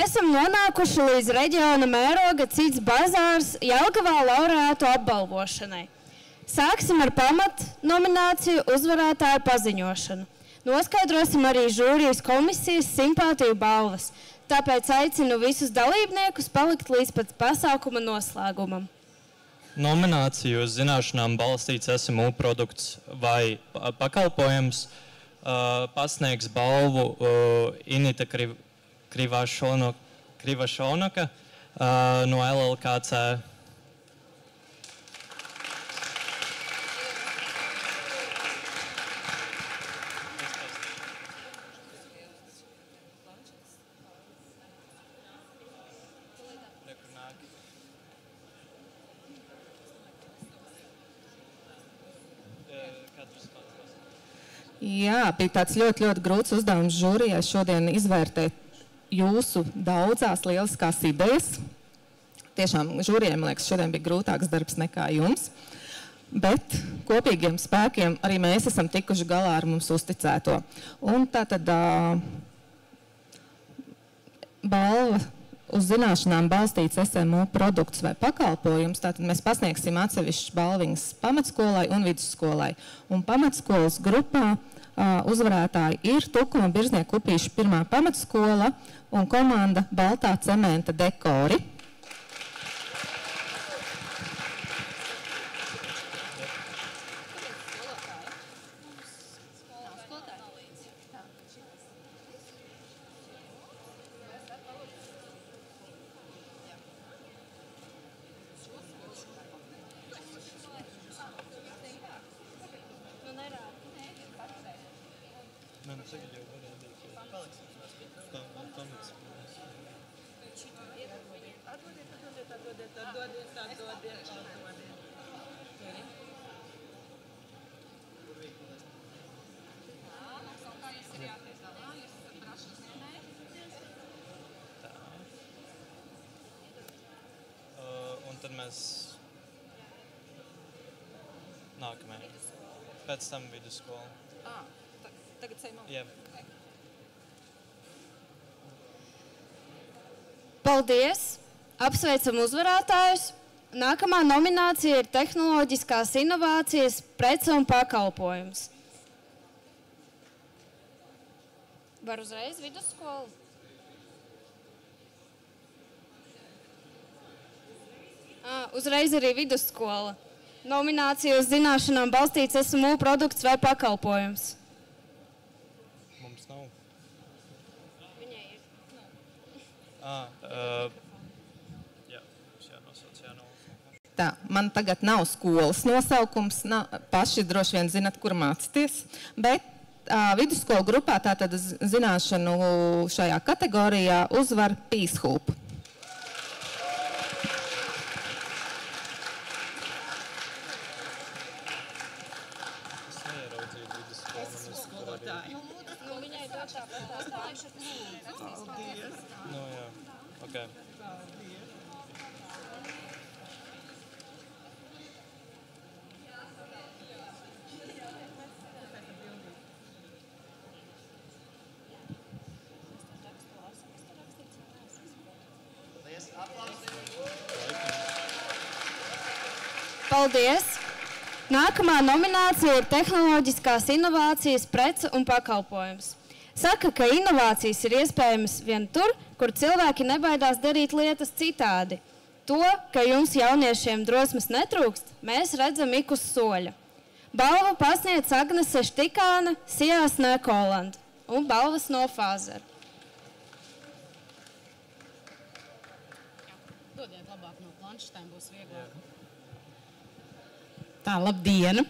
esam nonākuši līdz reģiona mēroga cits bazārs Jelgavā laureātu apbalvošanai. Sāksim ar pamatnomināciju uzvarētāju paziņošanu. Noskaidrosim arī žūrijas komisijas simpātiju balvas, tāpēc aicinu visus dalībniekus palikt līdz pat pasākuma noslēgumam. Nomināciju uz zināšanām balstīts SMU produkts vai pakalpojums pasniegs balvu Inita Krivašonaka no LLKC. Jā, bija tāds ļoti grūts uzdevums žūrijai šodien izvērtēt jūsu daudzās lieliskās idejas. Tiešām žūrijai, man liekas, šodien bija grūtāks darbs nekā jums. Bet kopīgiem spēkiem arī mēs esam tikuši galā ar mums uzticēto. Un tātad balva uz zināšanām balstīts SMU produkts vai pakalpojums, tātad mēs pasniegsim atsevišķas balviņas pamatskolai un vidusskolai. Un pamatskolas grupā uzvarētāji ir Tukuma Birznieku Upīšu 1. pamatskola un komanda Baltā cementa dekori. Un tad mēs nākamajā. Pēc tam vidusskola. Tagad sejumā? Jā. Paldies! Apsveicam uzvarētājus! Nākamā nominācija ir tehnoloģiskās inovācijas, prece un pakalpojums. Var uzreiz vidusskolu? Uzreiz arī vidusskola. Nominācija uz zināšanām balstīts SMU produkts vai pakalpojums. Mums nav. Viņai ir. Jā, mums jānosauc, jānolasa. Tā, man tagad nav skolas nosaukums, paši droši vien zinat, kur mācīties, bet vidusskolu grupā tātad zināšanu šajā kategorijā uzvar Pīshūp. Nu, jā. Ok. Paldies! Nākamā nominācija ir tehnoloģiskās inovācijas, prece un pakalpojums. Saka, ka inovācijas ir iespējamas vien tur, kur cilvēki nebaidās darīt lietas citādi. To, ka jums jauniešiem drosmes netrūkst, mēs redzam ik uz soļa. Balvu pasniedz Agnese Štikāne, Sijās Nekoland un balvas no Fāzera. Dodiet labāk no planšetēm, būs vieglāk. Tā, labdien!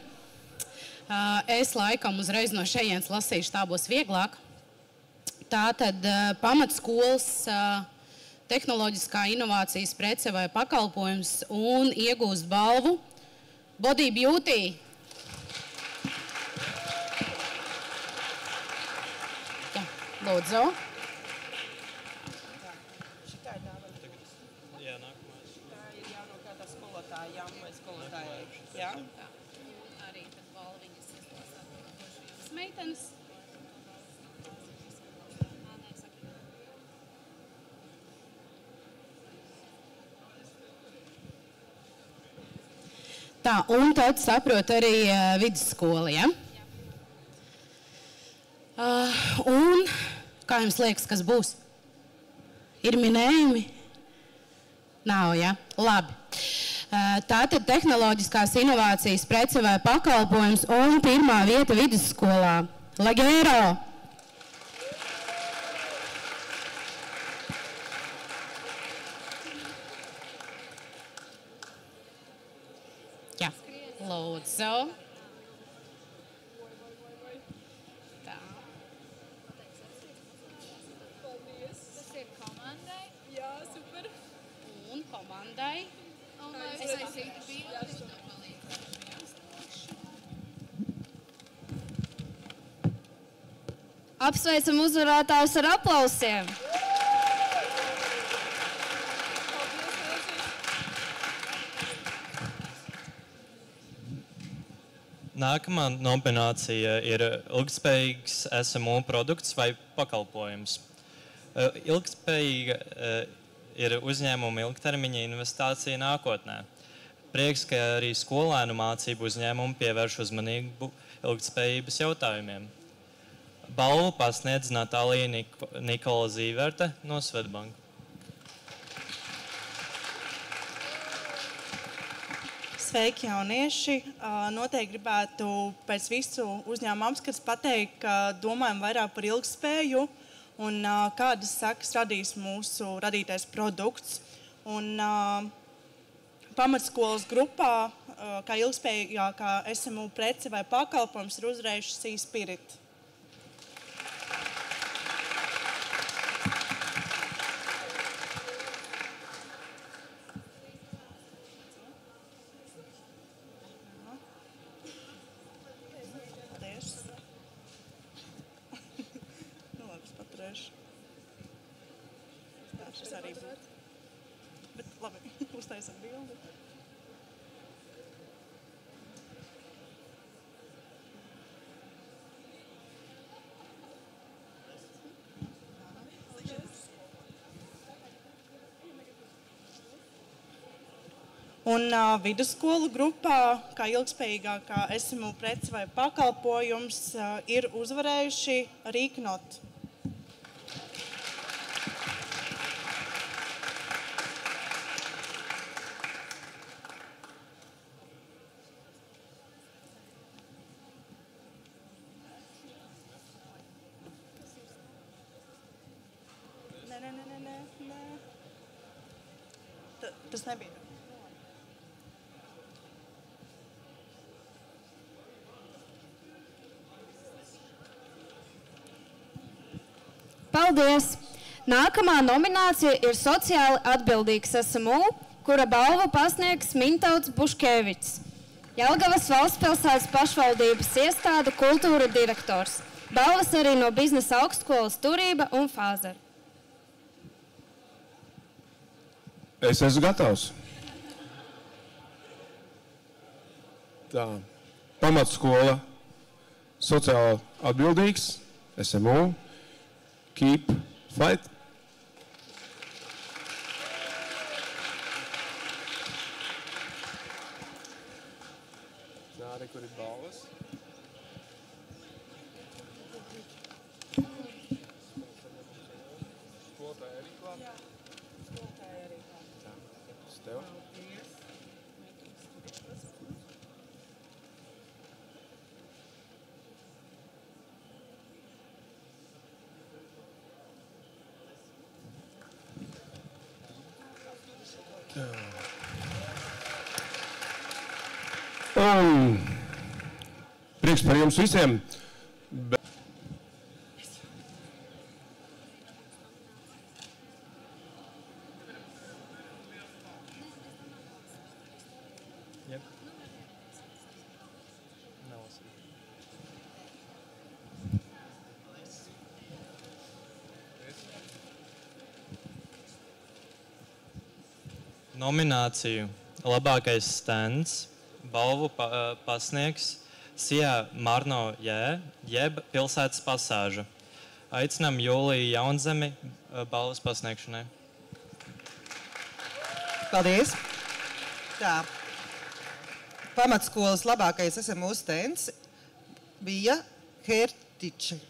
Es laikam uzreiz no šejienes lasīšu, tā būs vieglāk. Tātad pamatskolas tehnoloģiskā inovācijas prece vai pakalpojums un iegūst balvu Body Beauty. Tā, lūdzu. Jā, nākamais. Tā ir jānokātā skolotājām vai skolotājai. Jā? Arī tad balviņas izlasāt meitenes. Tā, un tad saprot arī vidusskola, ja? Un kā jums liekas, kas būs? Ir minējumi? Nav, ja? Labi. Tātad tehnoloģiskās inovācijas prece vai pakalpojums un pirmā vieta vidusskolā. Lagēro! Jā, lūdzu. Tā. Tas ir komandai. Jā, super. Un komandai. Es aizsītu bildi. Apsveicam uzvarētājus ar aplausiem! Nākamā nominācija ir ilgspējīgs SMU produkts vai pakalpojums. Ilgspējīga ir uzņēmuma ilgtermiņa investīcija nākotnē. Prieks, ka arī skolēnu mācību uzņēmumi pievērš uzmanību ilgspējības jautājumiem. Balvu pasniedz Natālija Nikola Zīverte no Svetbanka. Sveiki, jaunieši! Noteikti gribētu pēc visu uzņēmumu apskats pateikt, ka domājam vairāk par ilgspēju un kādas sekas radīs mūsu radītais produkts. Un pamatskolas grupā, kā ilgspējīgākā SMU prece vai pakalpojums, ir uzvarējuši Seaspirit. Šis arī būtu. Bet labi, uztaisam bildi. Un vidusskolu grupā, kā ilgspējīgākā SMU prece vai pakalpojums, ir uzvarējuši Rīknot. Tas nebija. Paldies! Nākamā nominācija ir sociāli atbildīgs SMU, kura balvu pasniegs Mintauts Buškevičs, Jelgavas valstspilsētas pašvaldības iestāde kultūra direktors. Balvas arī no biznesa augstskolas Turība un Fāzera. Es esmu gatavs. Tā, pamatskola sociāli atbildīgs, SMU, Keep Fight. Zāri, kur ir balvas? Skolotāja arī klāt? Jā, skolotāja arī klāt. Tā, tas tev. Prieks par jums visiem. Nomināciju labākais stands balvu pasniegs Sijā Marno Jē, jeb pilsētas pasāža. Aicinām Jūliju Jaunzemi balvas pasniegšanai. Paldies! Tā. pamatskolas labākais SMU stends bija Hertiča.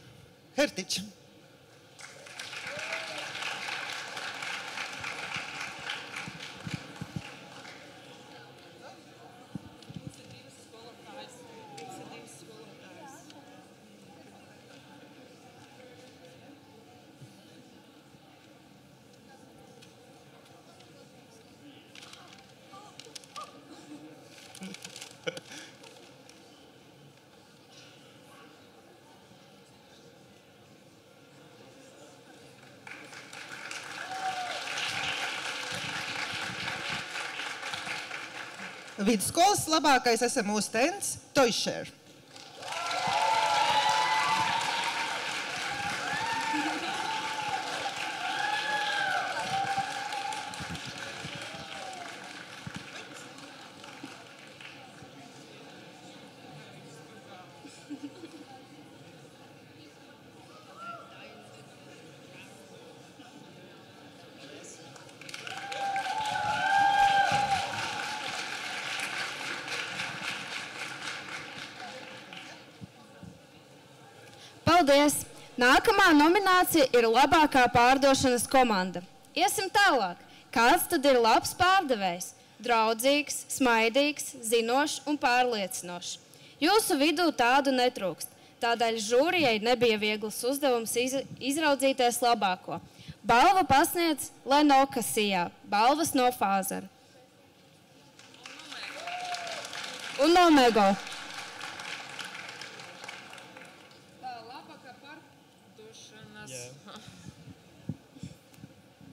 Vidusskolas labākais SMU stends Toyshare. Paldies! Nākamā nominācija ir labākā pārdošanas komanda. Iesim tālāk. Kāds tad ir labs pārdevējs? Draudzīgs, smaidīgs, zinošs un pārliecinošs. Jūsu vidū tādu netrūkst. Tādēļ žūrijai nebija viegls uzdevums izraudzīties labāko. Balvu pasniedz Lenokasijā, balvas no Fāzera. Un Omego.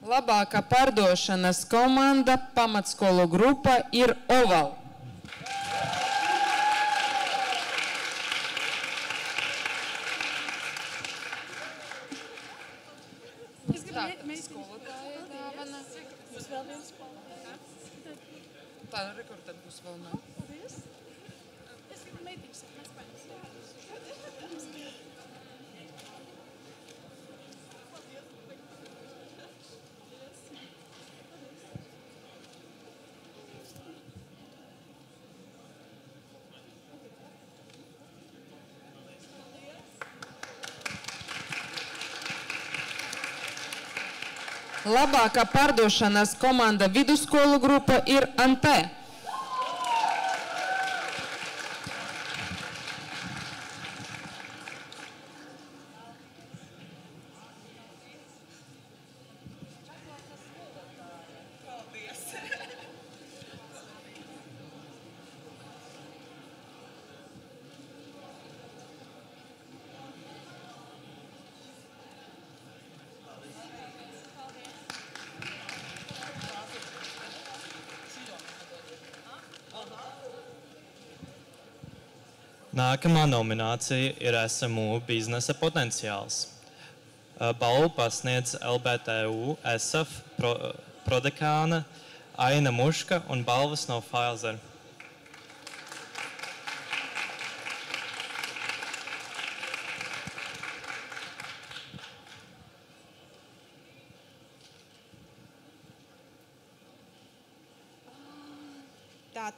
Labākā pārdošanas komanda pamatskolu grupa ir Oval. Tā, rekur, tad būs vēl nav. Labākā pārdošanas komanda vidusskolu grupa ir Antē. Nākamā nominācija ir SMU biznesa potenciāls. Balvu pasniedz LBTU SF prodekāne Aina Muška un balvas no Fāzera.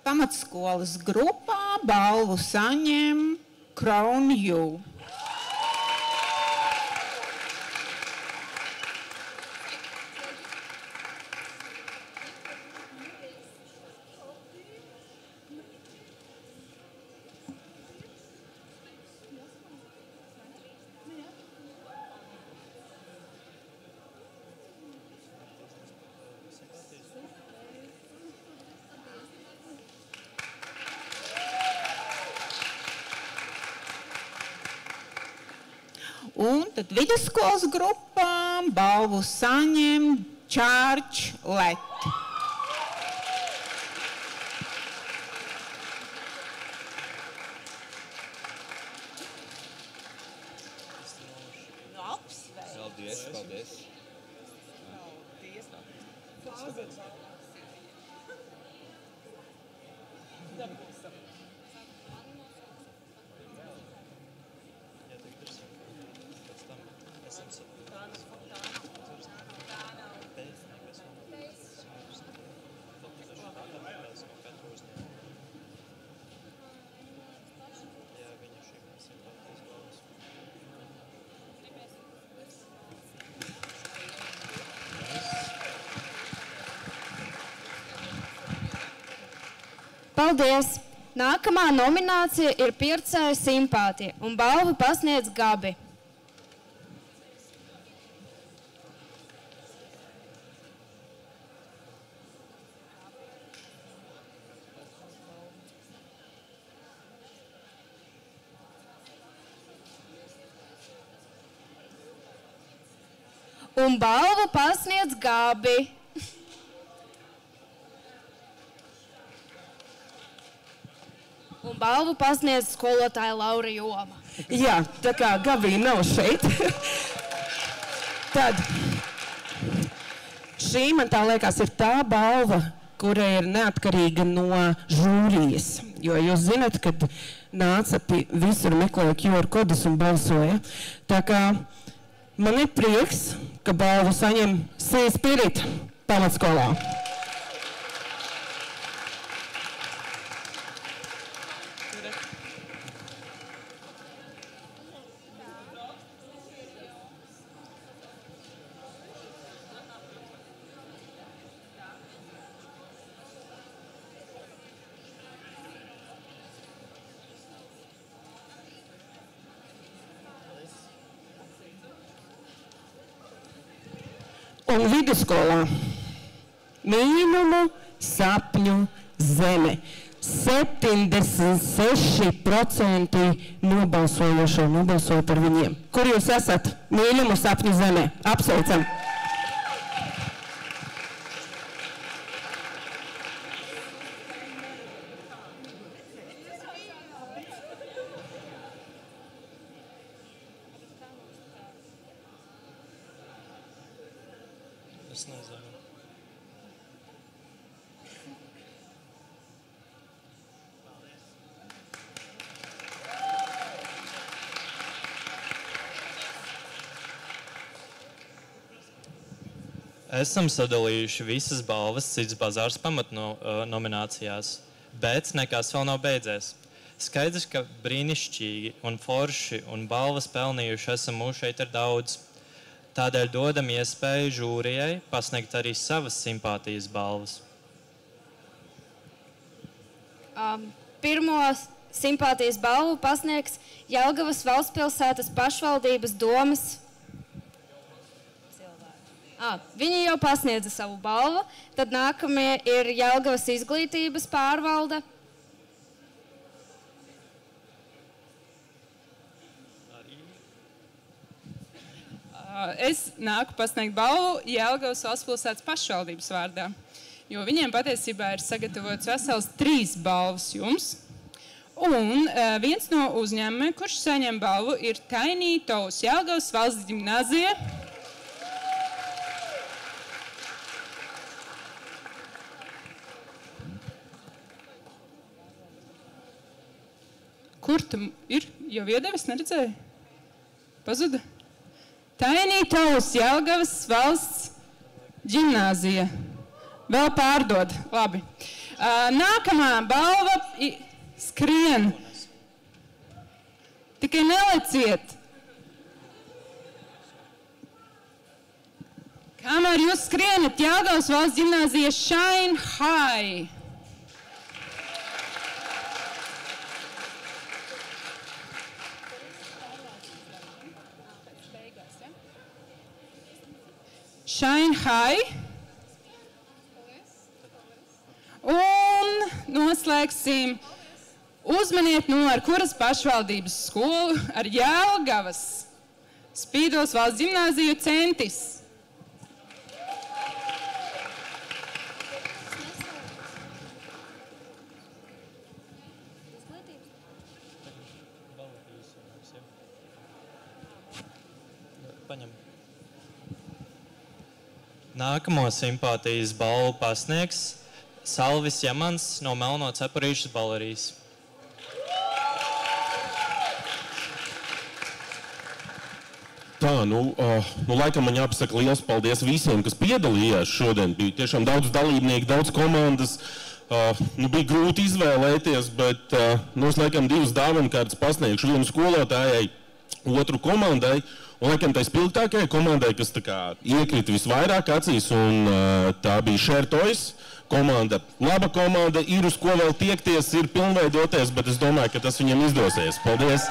Pamatskolas grupā balvu saņem Crown U. Un tad vidusskolas grupām balvu saņem Charge Let. Paldies, paldies. Paldies! Nākamā nominācija ir Pircēja simpātija, un balvu pasniedz Gabi. Un balvu pasniedz Gabi. Un balvu pasniedz skolotāja Laura Joma. Jā, tā kā Gabija nav šeit, tad šī, man tā liekas, ir tā balva, kura ir neatkarīga no žūrijas. Jo jūs zinat, kad nāca visur meklēja QR kodus un balsoja. Tā kā man ir prieks, ka balvu saņem Sea Spirit pamatskolā. Un vidusskolā mīnumu sapņu zeme. 76% nobalsojošo nobalsoja par viņiem. Kur jūs esat? Mīnumu sapņu zeme. Apsveicam! Es nezinu. Esam sadalījuši visas balvas Cits bazārs pamatnominācijās, bet nekas vēl nav beidzies. Skaidrs, ka brīnišķīgi un forši un balvas pelnījuši esam mūs šeit ir daudz. Tādēļ dodam iespēju žūrijai pasniegt arī savas simpātijas balvas. Pirmo simpātijas balvu pasniegs Jelgavas valstspilsētas pašvaldības domas. Viņi jau pasniedza savu balvu. Tad nākamie ir Jelgavas izglītības pārvalde. Es nāku pasniegt balvu Jelgavas valstspilsētas pašvaldības vārdā, jo viņiem patiesībā ir sagatavots vesels 3 balvas jums. Un viens no uzņēmumiem, kurš saņem balvu, ir Tiny Toes Jelgavas valsts ģimnāzija. Kur tam ir? Jau iedevis, neredzēju? Pazuda? Tiny Toes Jelgavas valsts ģimnāzija. Vēl pārdod. Labi. Nākamā balva skrien. Tikai neleciet. Kamēr jūs skrienat, Jelgavas valsts ģimnāzija Shine High. Shine High. Un noslēgsim. Uzmaniet ar kuras pašvaldības skolu ar Jelgavas Spīdolas valsts ģimnāziju Centis. Nākamo simpātijas balvu pasniegs Salvis Jamans no Melno Cepurīšas balerijas. Tā, laikam man jāpasaka liels paldies visiem, kas piedalījās šodien. Bija tiešām daudz dalībnieku, daudz komandas. Bija grūti izvēlēties, bet laikam 2 dāvankārtas pasniegšu, vienu skolotājai, otru komandai. Un laikam tai spilgtākajai komandai, kas tā kā iekrita visvairāk acīs, un tā bija Share Toys komanda. Laba komanda, ir uz ko vēl tiekties, ir pilnveidoties, bet es domāju, ka tas viņam izdosies. Paldies!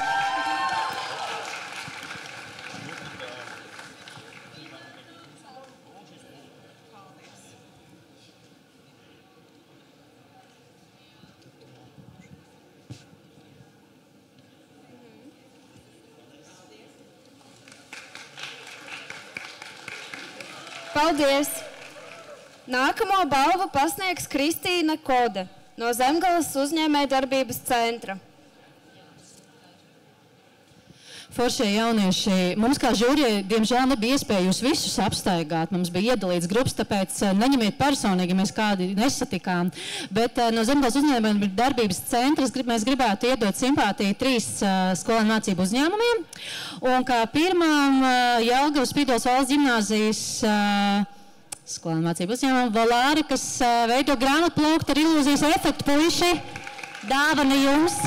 Paldies! Nākamo balvu pasniegs Kristīna Kode no Zemgales uzņēmējdarbības centra. Foršie jaunieši, mums kā žūrijai, diemžēl, nebija iespēja jūs visus apstaigāt. Mums bija iedalīts grupas, tāpēc neņemiet personīgi, ja mēs kādi nesatikām. Bet no Zemgales uzņēmējdarbības centra mēs gribētu iedot simpātiju 3 skolēnu mācību uzņēmumiem. Un kā pirmām Jelgavas Spīdolas valsts ģimnāzijas skolēnu mācību uzņēmumu Valāri, kas veido grāmatplauktu ar ilūzijas efektu. Puiši, dāvana jums!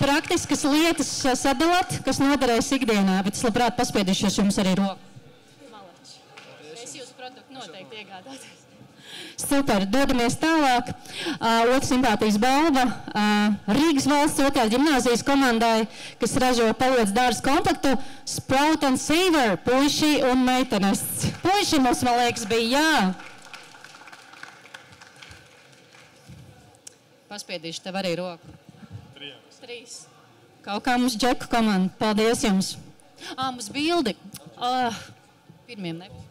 Praktiskas lietas sadalāt, kas noderēs ikdienā, bet es labprāt paspiedīšos jums arī roku. Es jūsu produktu noteikti iegādātos. Super, dodamies tālāk. Otra simpātijas balva Rīgas valsts 2. ģimnāzijas komandai, kas ražo paliec dārza komplektu Sprout and Savor, puiši un meitenes. Puiši mums, man liekas, bija jā. Paspiedīšu tev arī roku. 3. Kaut kā mums džeku komanda. Paldies jums. Mums bildi. Pirmiem nebija.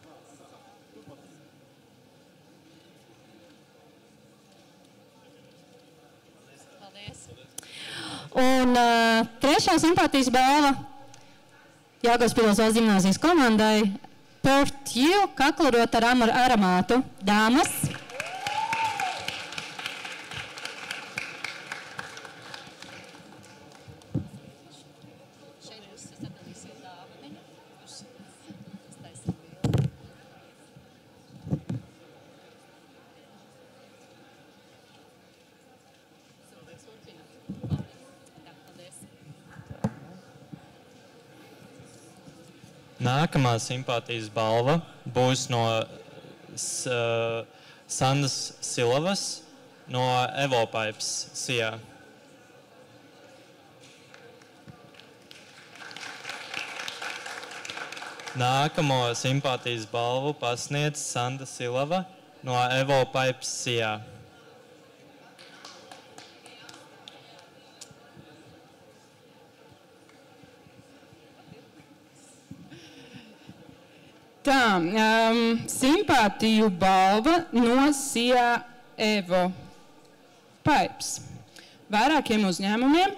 Paldies. Un trešā simpātijas balva Jelgavas Spīdolas valsts ģimnāzijas komandai Pertju kaklarot ar aromātu. Dāmas. Nākamā simpātijas balva būs no Sandas Silavas no Evopipes Sijā. Nākamo simpātijas balvu pasniedz Sanda Silava no Evopipes Sijā. Tā, simpātiju balva no Sijā Evo Pipes. Vairākiem uzņēmumiem.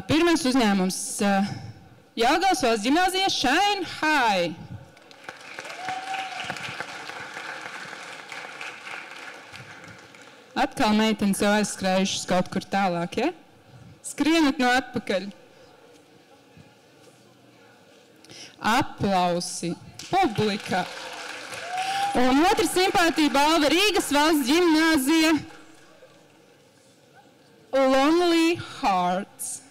Pirmais uzņēmums Jelgavas valsts ģimnāzija Shine High. Atkal meitenes jau aizskrējušas kaut kur tālāk, ja? Skrienat no atpakaļ. Aplausi. Publika. Un otra simpātija balva Rīgas valsts ģimnāzija Lonely Hearts.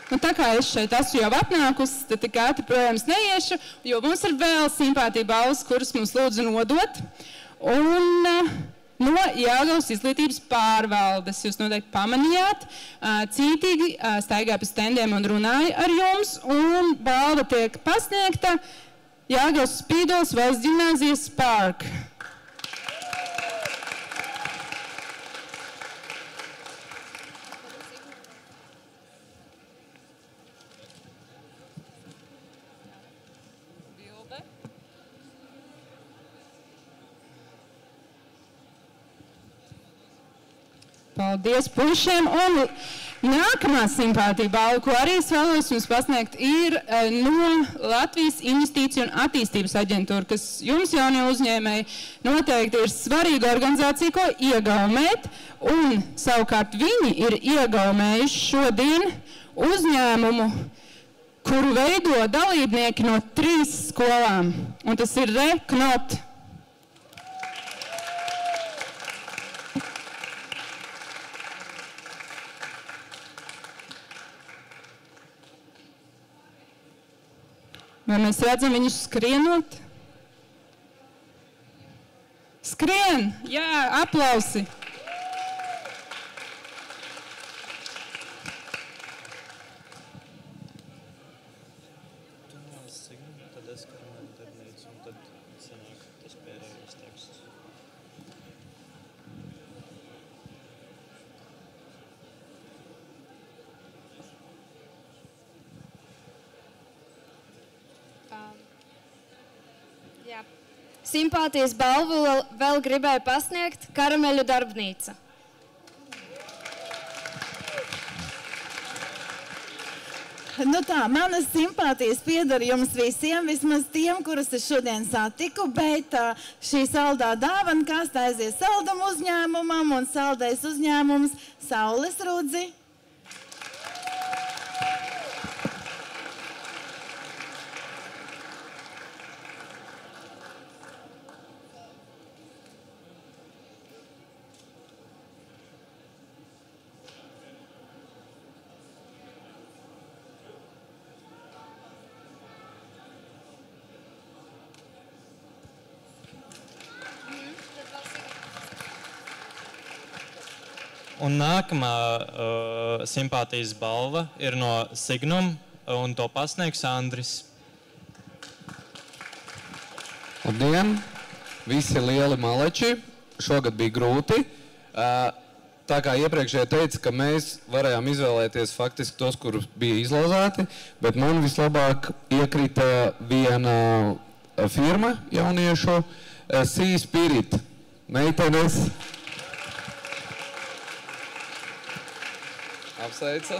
Nu, tā kā es šeit esmu jau atnākusi, tad tik ātri, protams, neiešu, jo mums ir vēl simpātija balvas, kuras mums lūdzu nodot. Un no Jelgavas izglītības pārvaldes jūs noteikti pamanījāt, cītīgi staigāja pa stendiem un runāja ar jums, un balva tiek pasniegta Jelgavas Spīdolas valsts ģimnāzijas Spark. Paldies puišiem! Un nākamā simpātija balva, ko arī es vēlos jums pasniegt, ir no Latvijas Investīciju un attīstības aģentūra, kas jums, jaunie uzņēmēji, noteikti ir svarīga organizācija, ko iegaumēt. Un savukārt viņi ir iegaumējuši šodien uzņēmumu, kuru veido dalībnieki no 3 skolām. Un tas ir Re-Knot. Vai mēs redzam viņus skrienot? Skrien! Jā, aplausi! Jā. Simpātijas balvu vēl gribēju pasniegt Karameļu darbnīca. Nu tā, manas simpātijas pieder jums visiem, vismaz tiem, kurus es šodien satiku, bet šī saldā dāvana kasta aizies saldumu uzņēmumam un saldais uzņēmums Saules Rudzi. Un nākamā simpātijas balva ir no Signum, un to pasniegs Andris. Labdien! Visi lieli maleči. Šogad bija grūti. Tā kā iepriekšēji teica, ka mēs varējām izvēlēties faktiski tos, kurus bija izlozēti, bet man vislabāk iekrita viena firma jauniešu, Sea Spirit. Meitenes. Apsveicu.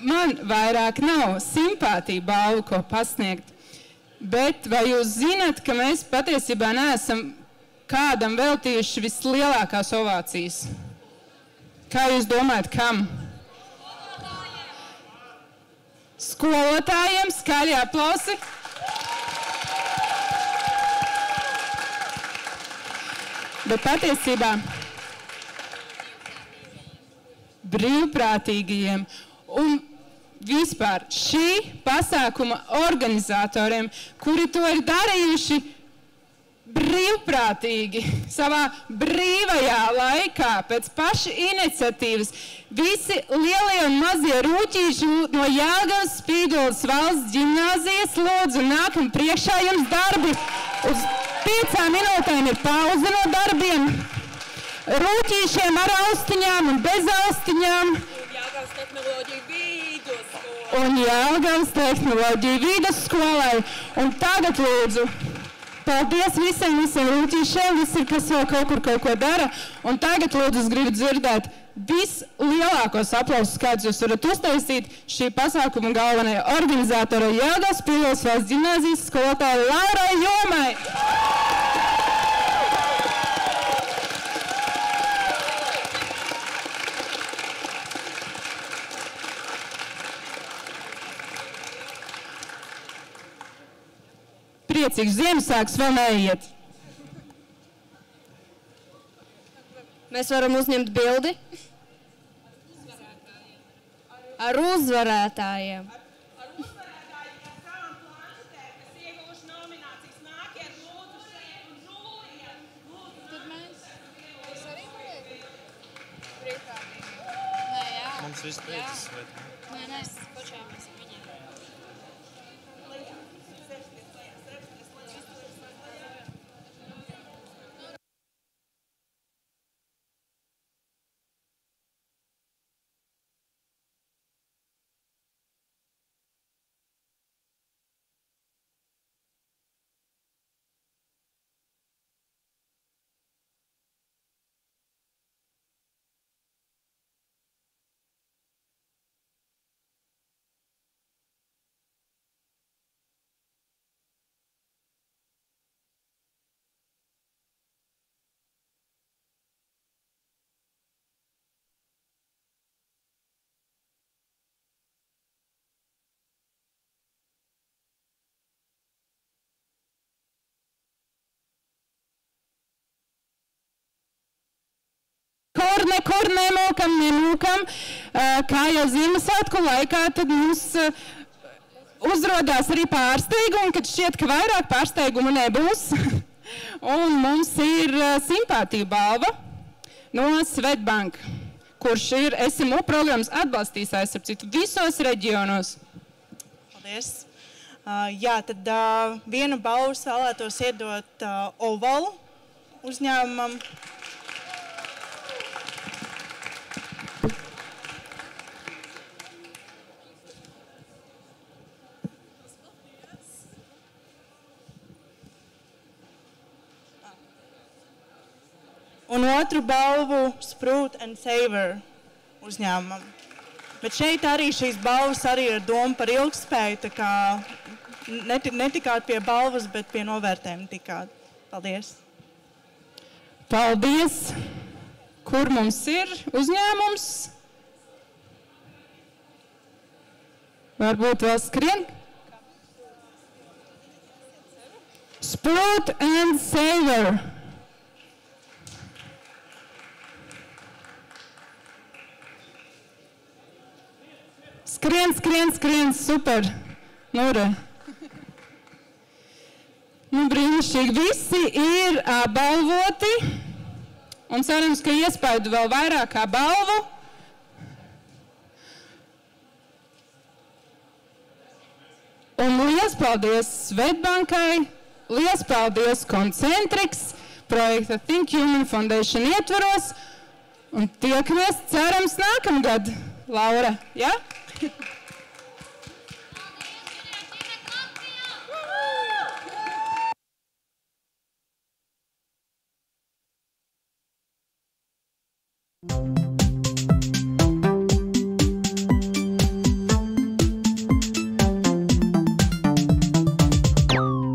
Man vairāk nav simpātija balvu, ko pasniegt, bet vai jūs zināt, ka mēs patiesībā neesam kādam veltījuši vislielākās ovācijas? Kā jūs domājat, kam? Skolotājiem skaļi aplausi. Bet patiesībā brīvprātīgajiem un vispār šī pasākuma organizatoriem, kuri to ir darījuši brīvprātīgi, savā brīvajā laikā, pēc paša iniciatīvas, visi lielie un mazie rūķīši no Jelgavas Spīdolas valsts ģimnāzijas lūdzu nākam priekšā jums darbi. Uz 5 minūtēm ir pauze no darbiem. Rūķīšiem ar austiņām un bez austiņām. Un Jelgavas tehnoloģiju vidusskolai. Un tagad lūdzu. Paldies visiem rūķīšiem, visiem, kas vēl kaut ko dara. Un tagad, lūdzu, es gribu dzirdēt vislielākos aplausus, kādus jūs varat uztaisīt šī pasākuma galvenajai organizatorai Jelgavas Spīdolas valsts ģimnāzijas skolotāja Laurai Jomai. Priecīgs Ziemassvētkus vēl neiet. Mēs varam uzņemt bildi ar uzvarētājiem. Mums viss beidzas. Nē, počāmies ar viņiem. nekur nemokam, kā jau Ziemassvētku laikā, tad mums uzrodās arī pārsteigumi, kad šķiet, ka vairāk pārsteigumu nebūs. Un mums ir simpātija balva no Svetbank, kurš ir SMU programmas atbalstītājs, starp citu, visos reģionos. Paldies. Jā, tad vienu balvu vēlētos iedot Ovalu uzņēmumam. Un otru balvu Sprout and Savor uzņēmumam. Bet šeit arī šīs balvas arī ir doma par ilgspēju, tā kā netikāt pie balvas, bet pie novērtējuma tikāt. Paldies. Paldies. Kur mums ir uzņēmums? Varbūt vēl skrien? Sprout and Savor. Skrien, super. Nure. Nu, brīnišķīgi. Visi ir balvoti. Un cerams, ka iespaidu vēl vairāk kā balvu. Un liels paldies Svetbankai, liels paldies Concentrix, projekta Think Human Foundation ietvaros. Un tiekamies, cerams, nākamgad. Laura, ja? Thank you.